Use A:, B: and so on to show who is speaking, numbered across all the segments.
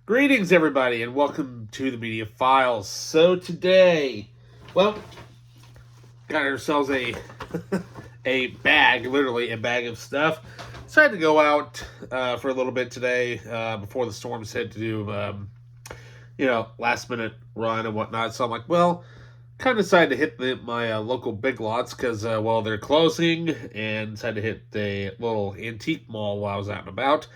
A: Greetings, everybody, and welcome to the Media Files. So today, got ourselves a a bag, literally a bag of stuff. Decided to go out for a little bit today before the storms hit to do, last minute run and whatnot. So I'm like, kind of decided to hit my local Big Lots because, they're closing, and decided to hit the little antique mall while I was out and about.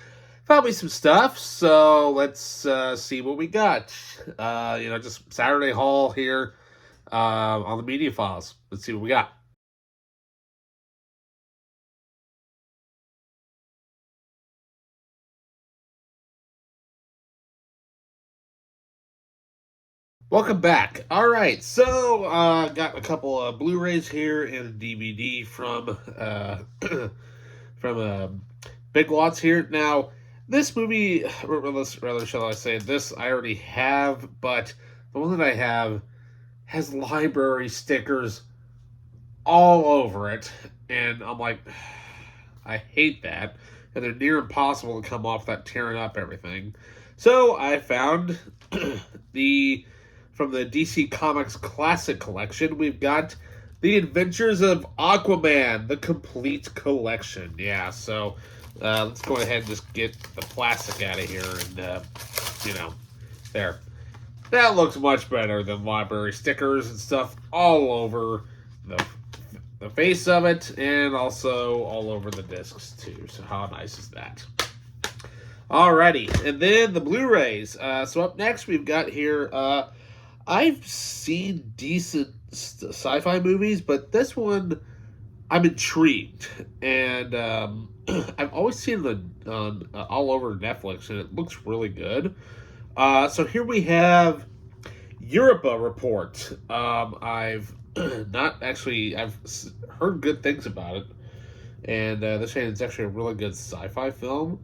A: Found me some stuff, so let's see what we got. Just Saturday haul here on the Media Files. Let's see what we got. Welcome back. All right, so got a couple of Blu-rays here and a DVD from from Big Lots here. Now, this movie, or rather, shall I say, this I already have, but the one that I have has library stickers all over it, and I'm like, I hate that, and they're near impossible to come off without tearing up everything. So I found the from the DC Comics Classic Collection. We've got The Adventures of Aquaman, the complete collection. Yeah, so let's go ahead and just get the plastic out of here, and there. That looks much better than library stickers and stuff all over the face of it, and also all over the discs too. So how nice is that? Alrighty, and then the Blu-rays. So up next we've got here. I've seen decent sci-fi movies, but this one I'm intrigued, and I've always seen it on all over Netflix, and it looks really good. So here we have Europa Report. I've not actually. I've heard good things about it, and they're saying it's actually a really good sci-fi film.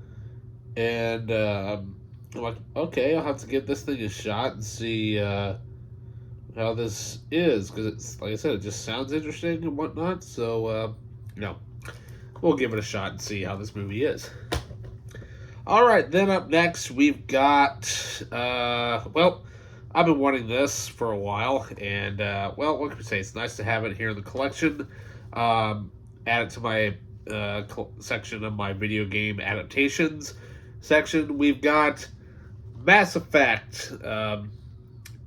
A: And I'm like, okay, I'll have to give this thing a shot and see how this is, because it's, like I said, it just sounds interesting and whatnot. So we'll give it a shot and see how this movie is. All right, then up next we've got I've been wanting this for a while, and what can we say? It's nice to have it here in the collection. Add it to my section of my video game adaptations section. We've got Mass Effect,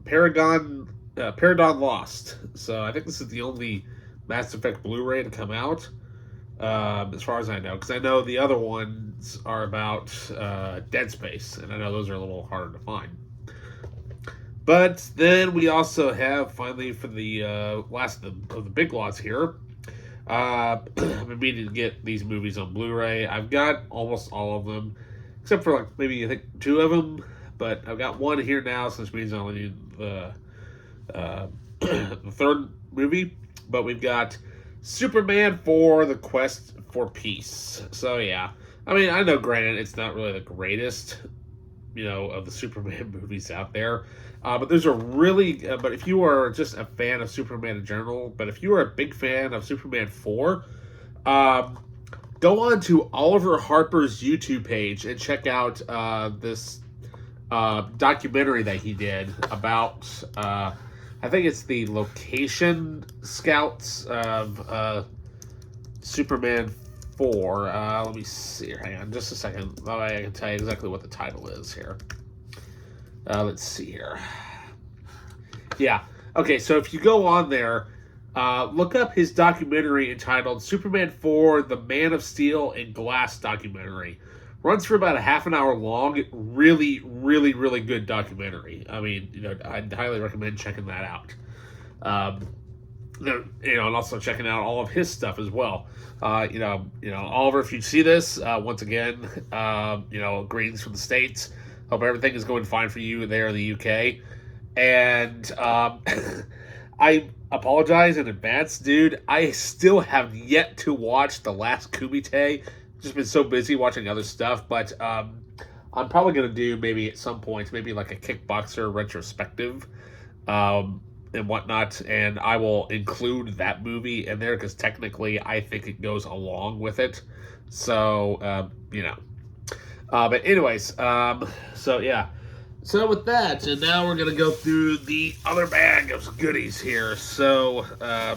A: Paragon Lost. So I think this is the only Mass Effect Blu-ray to come out, as far as I know, because I know the other ones are about Dead Space, and I know those are a little harder to find. But then we also have, finally, for the last of the Big Lots here, I've been meaning to get these movies on Blu-ray. I've got almost all of them, except for maybe I think 2 of them. But I've got one here now, so this means I only need the third movie. But we've got Superman 4: The Quest for Peace. So yeah, I mean, I know, granted, it's not really the greatest, of the Superman movies out there. But there's a really, but if you are just a fan of Superman in general, but if you are a big fan of Superman 4, go on to Oliver Harper's YouTube page and check out this documentary that he did about, I think it's the location scouts of Superman 4. Let me see. Hang on just a second. I can tell you exactly what the title is here. Let's see here. Yeah. Okay, so if you go on there, look up his documentary entitled Superman 4, The Man of Steel and Glass documentary. Runs for about a half an hour long. Really, really, really good documentary. I mean, I'd highly recommend checking that out. And also checking out all of his stuff as well. Oliver, if you see this, once again, greetings from the States. Hope everything is going fine for you there in the UK. And I apologize in advance, dude. I still have yet to watch The Last Kumite. Just been so busy watching other stuff. But I'm probably going to do maybe at some point, maybe like a Kickboxer retrospective and whatnot. And I will include that movie in there because technically I think it goes along with it. So, But anyways, so yeah. So with that, and now we're gonna go through the other bag of goodies here. So I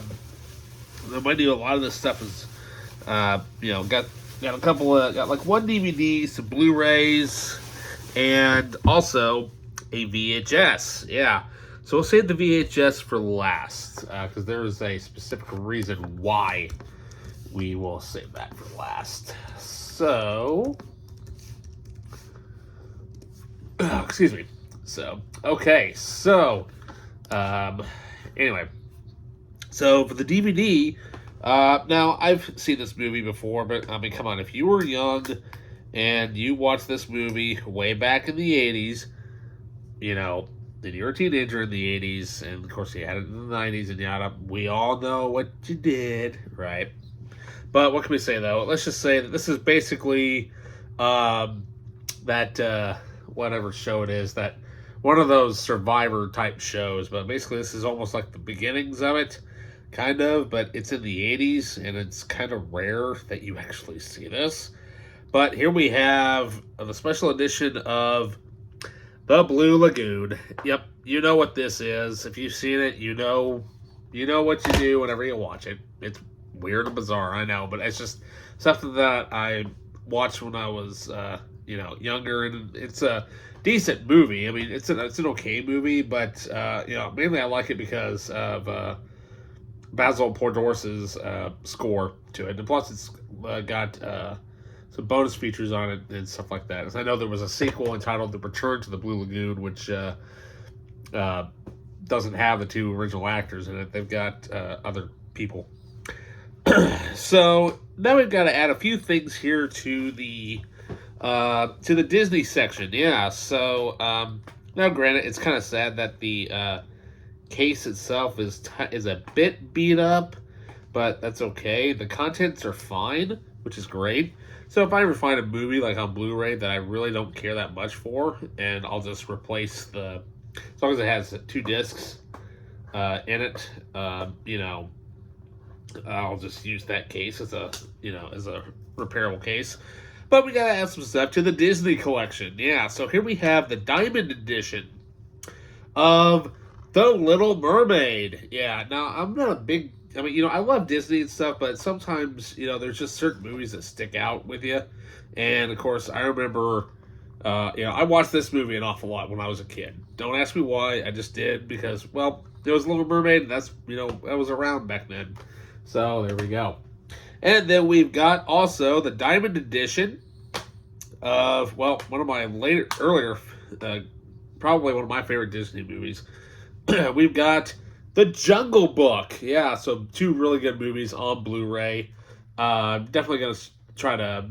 A: might do a lot of this stuff is, got a couple of got like one DVD, some Blu-rays, and also a VHS. Yeah. So we'll save the VHS for last because there is a specific reason why we will save that for last. So, excuse me. So, okay. So, anyway. So for the DVD, now I've seen this movie before, but I mean, come on, if you were young and you watched this movie way back in the 80s, you know, and you were a teenager in the 80s, and of course you had it in the 90s and yada, we all know what you did, right? But what can we say though? Let's just say that this is basically that whatever show it is, that one of those Survivor type shows, but basically this is almost like the beginnings of it. Kind of, but it's in the 80s, and it's kind of rare that you actually see this. But here we have the special edition of The Blue Lagoon. Yep, you know what this is. If you've seen it, you know what you do whenever you watch it. It's weird and bizarre, I know, but it's just something that I watched when I was, younger, and it's a decent movie. I mean, it's an okay movie, but mainly I like it because of Basil Pordors's score to it, and plus it's got some bonus features on it and stuff like that. As I know there was a sequel entitled "The Return to the Blue Lagoon," which doesn't have the two original actors in it. They've got other people. So now we've got to add a few things here to the Disney section. Yeah. So now, granted, it's kind of sad that the case itself is a bit beat up, but that's okay. The contents are fine, which is great. So if I ever find a movie like on Blu-ray that I really don't care that much for, and I'll just replace as long as it has 2 discs in it, I'll just use that case as a repairable case. But we gotta add some stuff to the Disney collection. Yeah, so here we have the Diamond Edition of The Little Mermaid. Yeah, now I'm not a big. I mean, I love Disney and stuff, but sometimes, there's just certain movies that stick out with you. And of course, I remember, I watched this movie an awful lot when I was a kid. Don't ask me why, I just did because, well, there was Little Mermaid, and that's, that was around back then. So there we go. And then we've got also the Diamond Edition of, well, one of my earlier, probably one of my favorite Disney movies. We've got The Jungle Book. Yeah, so 2 really good movies on Blu-ray. Definitely going to try to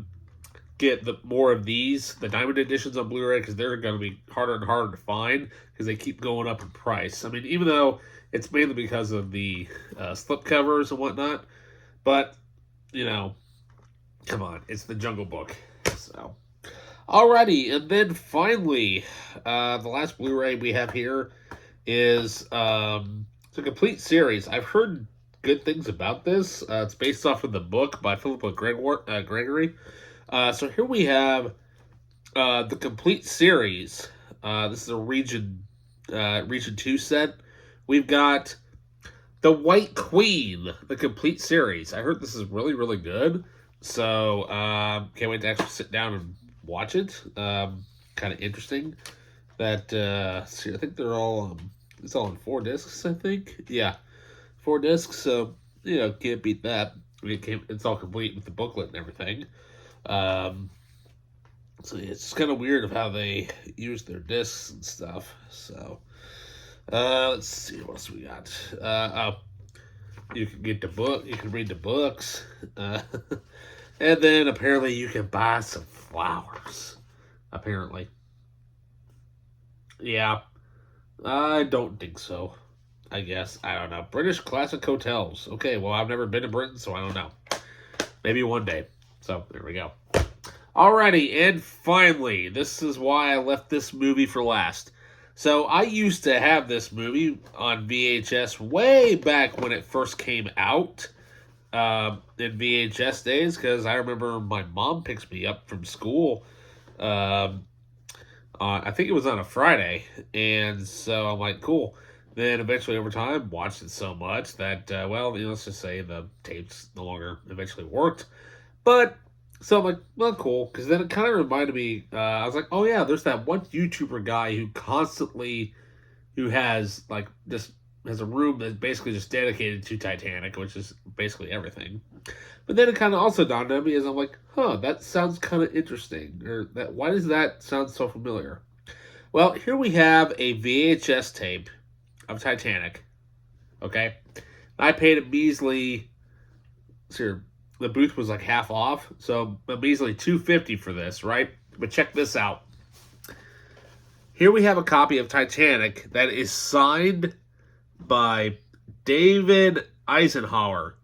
A: get more of these, the Diamond Editions on Blu-ray, because they're going to be harder and harder to find because they keep going up in price. I mean, even though it's mainly because of the slipcovers and whatnot, but, come on, it's The Jungle Book. So, alrighty, and then finally, the last Blu-ray we have here is it's a complete series. I've heard good things about this. It's based off of the book by Philippa Gregory. So here we have the complete series. This is a Region 2 set. We've got The White Queen, the complete series. I heard this is really, really good. So can't wait to actually sit down and watch it. Kind of interesting. That I think they're all it's all in 4 discs, I think. Yeah, 4 discs. So can't beat that. It's all complete with the booklet and everything. So it's just kind of weird of how they use their discs and stuff. So let's see what else we got. You can get the book. You can read the books, and then apparently you can buy some flowers. Apparently. Yeah, I don't think so. I guess. I don't know. British Classic Hotels. Okay, well, I've never been to Britain, so I don't know. Maybe one day. So, there we go. Alrighty, and finally, this is why I left this movie for last. So, I used to have this movie on VHS way back when it first came out in VHS days, because I remember my mom picks me up from school on I think it was on a Friday, and so I'm like, cool. Then eventually, over time, watched it so much that, well, let's just say the tapes no longer eventually worked. But so I'm like, well, cool, because then it kind of reminded me. I was like, oh yeah, there's that one YouTuber guy who has like just has a room that's basically just dedicated to Titanic, which is basically everything. But then it kind of also dawned on me as I'm like, huh, that sounds kind of interesting, or that why does that sound so familiar? Well, here we have a VHS tape of Titanic. Okay, I paid a measly. Sure, the booth was like half off, so a measly $2.50 for this, right? But check this out. Here we have a copy of Titanic that is signed by David Eisenhower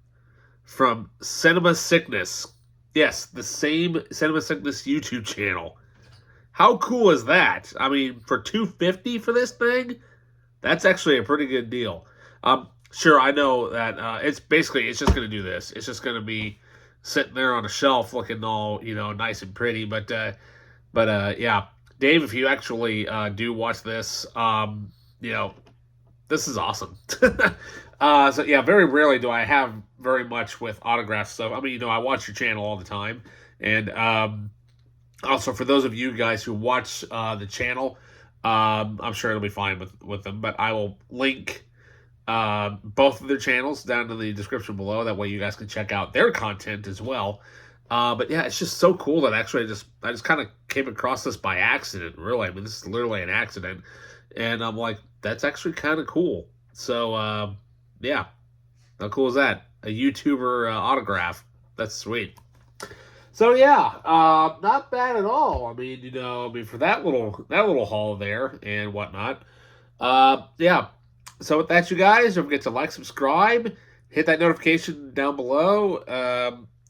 A: from Cinema Sickness. Yes, the same Cinema Sickness YouTube channel. How cool is that? I mean, for $2.50 for this thing, that's actually a pretty good deal. Sure, I know that it's just going to do this. It's just going to be sitting there on a shelf looking all nice and pretty. But yeah, Dave, if you actually do watch this, you know this is awesome. So yeah, very rarely do I have very much with autograph stuff. I mean, I watch your channel all the time, and also for those of you guys who watch the channel, I'm sure it'll be fine with them. But I will link both of their channels down in the description below. That way, you guys can check out their content as well. But yeah, it's just so cool that actually I just kind of came across this by accident. Really, I mean, this is literally an accident, and I'm like, that's actually kind of cool. So yeah, how cool is that? A YouTuber autograph. That's sweet. So yeah, not bad at all. I mean, for that little haul there and whatnot. Yeah. So with that, you guys, don't forget to like, subscribe, hit that notification down below.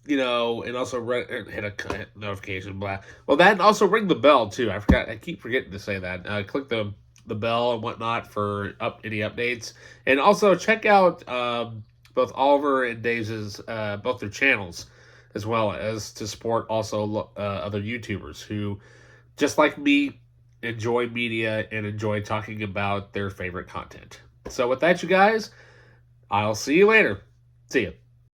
A: And also hit a notification. Blah. Well, that and also ring the bell too. I forgot. I keep forgetting to say that. Click the bell and whatnot for any updates, and also check out both Oliver and Dave's both their channels, as well as to support also other YouTubers who, just like me, enjoy media and enjoy talking about their favorite content. So with that, you guys, I'll see you later. See you.